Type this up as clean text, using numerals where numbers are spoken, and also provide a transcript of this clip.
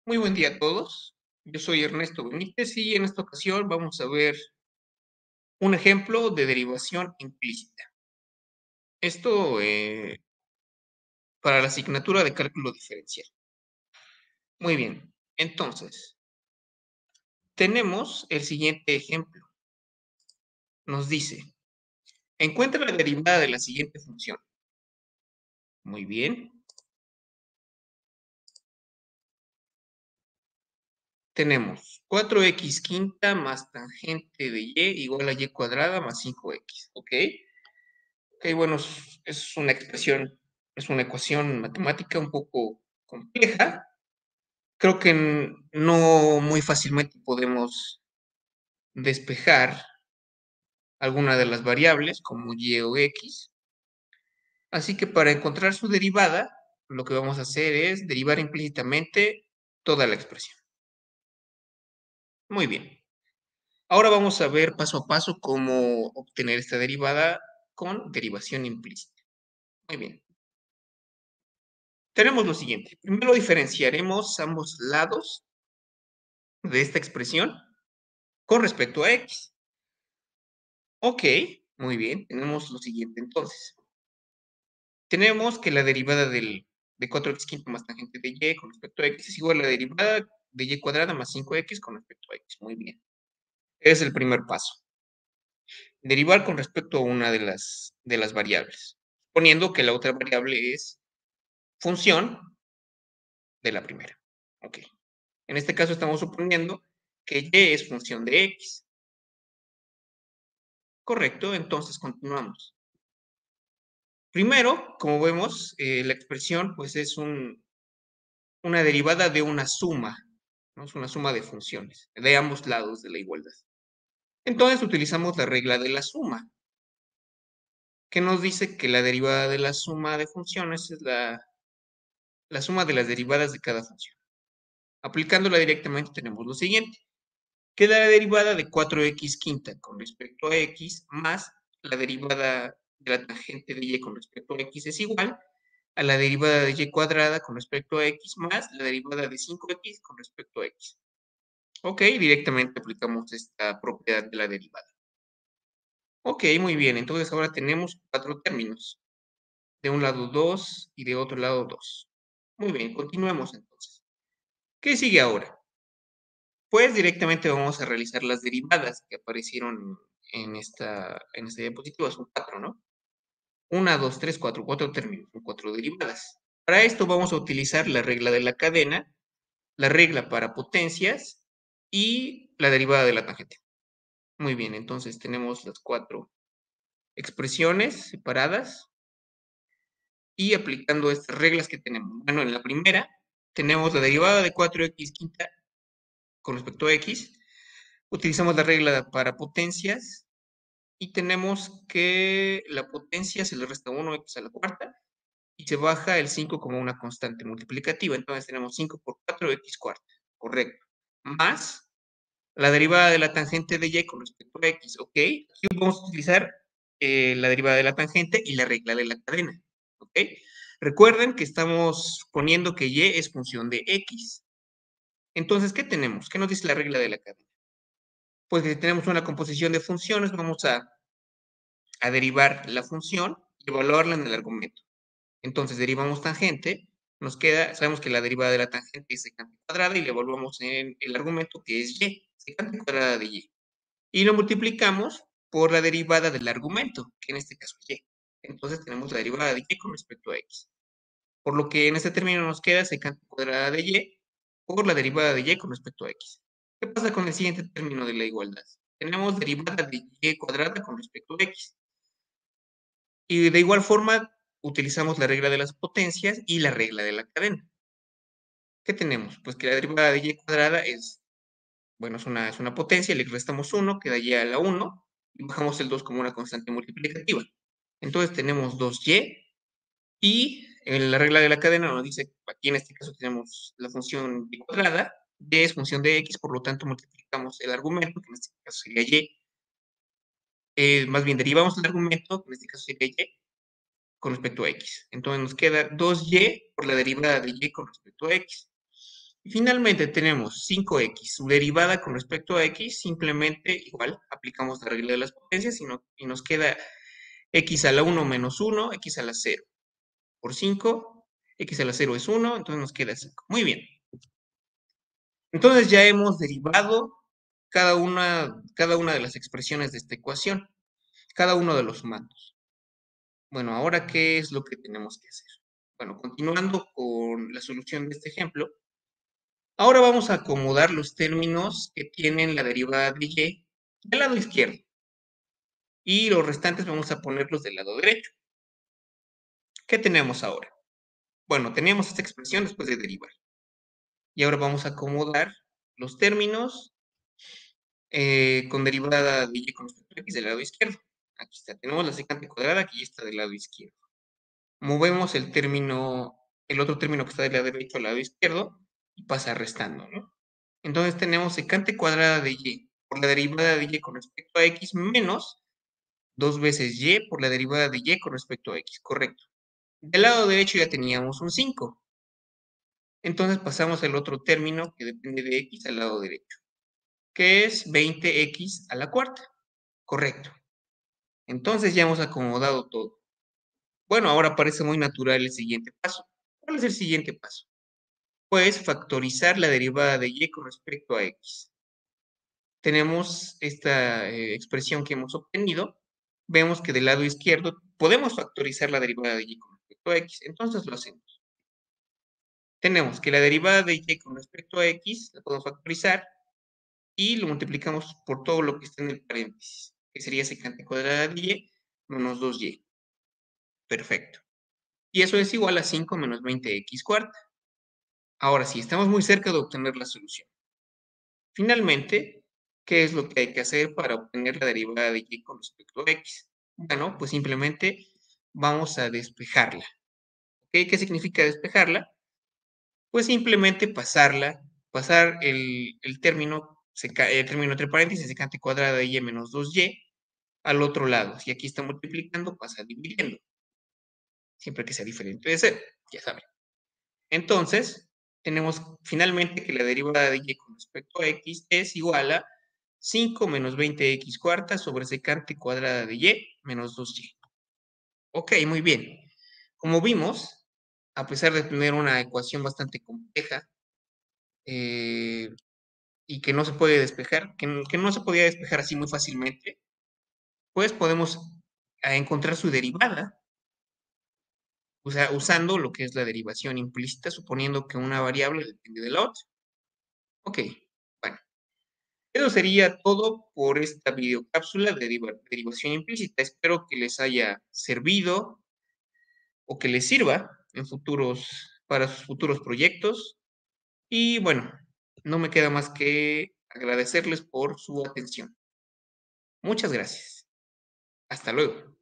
Muy buen día a todos. Yo soy Ernesto Benítez y en esta ocasión vamos a ver un ejemplo de derivación implícita. Esto para la asignatura de cálculo diferencial. Muy bien. Entonces, tenemos el siguiente ejemplo. Nos dice, encuentra la derivada de la siguiente función. Muy bien. Tenemos 4x quinta más tangente de y igual a y cuadrada más 5x. ¿Ok? Ok, bueno, es una expresión, es una ecuación matemática un poco compleja. Creo que no muy fácilmente podemos despejar alguna de las variables como y o x. Así que para encontrar su derivada, lo que vamos a hacer es derivar implícitamente toda la expresión. Muy bien. Ahora vamos a ver paso a paso cómo obtener esta derivada con derivación implícita. Muy bien. Tenemos lo siguiente. Primero diferenciaremos ambos lados de esta expresión con respecto a x. Ok, muy bien. Tenemos lo siguiente entonces. Tenemos que la derivada de 4x quinto más tangente de y con respecto a x es igual a la derivada de y cuadrada más 5x con respecto a x. Muy bien. Es el primer paso. Derivar con respecto a una de las variables, suponiendo que la otra variable es función de la primera. Ok. En este caso estamos suponiendo que y es función de x. Correcto, entonces continuamos. Primero, como vemos, la expresión pues es una derivada de una suma, ¿no? Es una suma de funciones de ambos lados de la igualdad. Entonces utilizamos la regla de la suma, que nos dice que la derivada de la suma de funciones es la suma de las derivadas de cada función. Aplicándola directamente tenemos lo siguiente. Queda la derivada de 4x quinta con respecto a x más la derivada de la tangente de y con respecto a x es igual a la derivada de y cuadrada con respecto a x más la derivada de 5x con respecto a x. Ok, directamente aplicamos esta propiedad de la derivada. Ok, muy bien, entonces ahora tenemos cuatro términos. De un lado 2 y de otro lado 2. Muy bien, continuemos entonces. ¿Qué sigue ahora? Pues directamente vamos a realizar las derivadas que aparecieron en esta diapositiva. Son cuatro, ¿no? Una, dos, tres, cuatro. Cuatro términos, son cuatro derivadas. Para esto vamos a utilizar la regla de la cadena, la regla para potencias y la derivada de la tangente. Muy bien, entonces tenemos las cuatro expresiones separadas y aplicando estas reglas que tenemos. Bueno, en la primera tenemos la derivada de 4x quinta con respecto a x. Utilizamos la regla para potencias y tenemos que la potencia se le resta 1 x a la cuarta y se baja el 5 como una constante multiplicativa. Entonces tenemos 5 por 4 x cuarta. Correcto. Más la derivada de la tangente de y con respecto a x. Ok. Aquí vamos a utilizar la derivada de la tangente y la regla de la cadena. Ok. Recuerden que estamos poniendo que y es función de x. Entonces, ¿qué tenemos? ¿Qué nos dice la regla de la cadena? Pues que si tenemos una composición de funciones, vamos a derivar la función y evaluarla en el argumento. Entonces, derivamos tangente, nos queda, sabemos que la derivada de la tangente es secante cuadrada y le evaluamos en el argumento que es y, secante cuadrada de y. Y lo multiplicamos por la derivada del argumento, que en este caso es y. Entonces tenemos la derivada de y con respecto a x. Por lo que en este término nos queda secante cuadrada de y por la derivada de y con respecto a x. ¿Qué pasa con el siguiente término de la igualdad? Tenemos derivada de y cuadrada con respecto a x. Y de igual forma utilizamos la regla de las potencias y la regla de la cadena. ¿Qué tenemos? Pues que la derivada de y cuadrada es, bueno, es una potencia, le restamos 1, queda y a la 1, y bajamos el 2 como una constante multiplicativa. Entonces tenemos 2y, y en la regla de la cadena nos dice, aquí en este caso tenemos la función y cuadrada, y es función de x, por lo tanto multiplicamos el argumento, que en este caso sería y, más bien derivamos el argumento, que en este caso sería y, con respecto a x. Entonces nos queda 2y por la derivada de y con respecto a x. Y finalmente tenemos 5x, su derivada con respecto a x, simplemente igual, aplicamos la regla de las potencias y nos queda x a la 1 menos 1, x a la 0 por 5, x a la 0 es 1, entonces nos queda 5. Muy bien. Entonces ya hemos derivado cada una de las expresiones de esta ecuación, cada uno de los sumandos. Bueno, ahora, ¿qué es lo que tenemos que hacer? Bueno, continuando con la solución de este ejemplo, ahora vamos a acomodar los términos que tienen la derivada de y del lado izquierdo y los restantes vamos a ponerlos del lado derecho. ¿Qué tenemos ahora? Bueno, teníamos esta expresión después de derivar. Y ahora vamos a acomodar los términos con derivada de y con respecto a x del lado izquierdo. Aquí está, tenemos la secante cuadrada que ya está del lado izquierdo. Movemos el otro término que está del lado derecho al lado izquierdo y pasa restando, ¿no? Entonces tenemos secante cuadrada de y por la derivada de y con respecto a x menos 2 veces y por la derivada de y con respecto a x, correcto. Del lado derecho ya teníamos un 5. Entonces pasamos al otro término que depende de x al lado derecho, que es 20x a la cuarta, correcto. Entonces ya hemos acomodado todo. Bueno, ahora parece muy natural el siguiente paso. ¿Cuál es el siguiente paso? Pues factorizar la derivada de y con respecto a x. Tenemos esta expresión que hemos obtenido. Vemos que del lado izquierdo podemos factorizar la derivada de y con respecto a x. Entonces lo hacemos. Tenemos que la derivada de y con respecto a x la podemos factorizar y lo multiplicamos por todo lo que está en el paréntesis, que sería secante cuadrada de y menos 2y. Perfecto. Y eso es igual a 5 menos 20x cuarta. Ahora sí, estamos muy cerca de obtener la solución. Finalmente, ¿qué es lo que hay que hacer para obtener la derivada de y con respecto a x? Bueno, pues simplemente vamos a despejarla. ¿Ok? ¿Qué significa despejarla? Pues simplemente pasar el término entre paréntesis, secante cuadrada de y menos 2y al otro lado. Si aquí está multiplicando, pasa dividiendo. Siempre que sea diferente de 0, ya saben. Entonces, tenemos finalmente que la derivada de y con respecto a x es igual a 5 menos 20x cuarta sobre secante cuadrada de y menos 2y. Ok, muy bien. Como vimos, a pesar de tener una ecuación bastante compleja eh, y que no se puede despejar, que no se podía despejar así muy fácilmente, pues podemos encontrar su derivada, o sea, usando lo que es la derivación implícita, suponiendo que una variable depende de la otra. Ok, bueno. Eso sería todo por esta videocápsula de derivación implícita. Espero que les haya servido o que les sirva para sus futuros proyectos. Y bueno, no me queda más que agradecerles por su atención. Muchas gracias. Hasta luego.